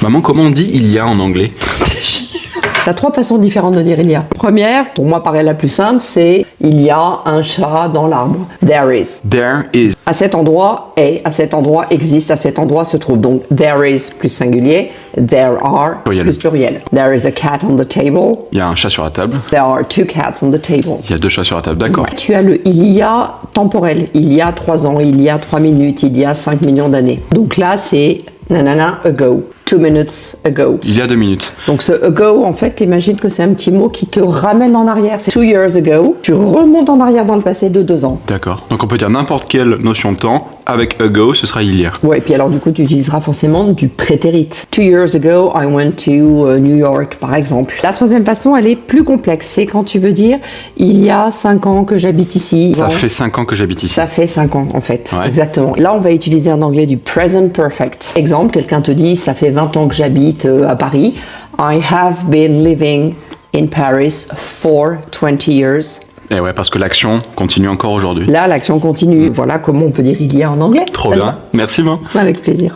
Maman, comment on dit il y a en anglais? T'as 3 façons différentes de dire il y a. Première, pour moi paraît la plus simple, c'est il y a un chat dans l'arbre. There is. There is. À cet endroit est, à cet endroit existe, à cet endroit se trouve. Donc there is plus singulier, there are Pluriel. plus pluriel. There is a cat on the table. Il y a un chat sur la table. There are 2 cats on the table. Il y a 2 chats sur la table, d'accord. Tu as le il y a temporel. Il y a 3 ans, il y a 3 minutes, il y a 5 millions d'années. Donc là, c'est nanana ago. 2 minutes ago. Il y a 2 minutes. Donc ce ago, en fait, imagine que c'est un petit mot qui te ramène en arrière. C'est 2 years ago. Tu remontes en arrière dans le passé de 2 ans. D'accord. Donc on peut dire n'importe quelle notion de temps. Avec ago, ce sera hier. Ouais, et puis alors du coup, tu utiliseras forcément du prétérit. 2 years ago, I went to New York, par exemple. La troisième façon, elle est plus complexe. C'est quand tu veux dire il y a 5 ans que j'habite ici. Ça Bon, fait 5 ans que j'habite ici. ça fait 5 ans, en fait. Ouais. Exactement. Là, on va utiliser en anglais du present perfect. Exemple, quelqu'un te dit ça fait 20 ans que j'habite à Paris. I have been living in Paris for 20 years. Et ouais, parce que l'action continue encore aujourd'hui. Là, l'action continue. Voilà comment on peut dire il y a en anglais. Trop Ça te bien. Merci, maman. va? Avec plaisir.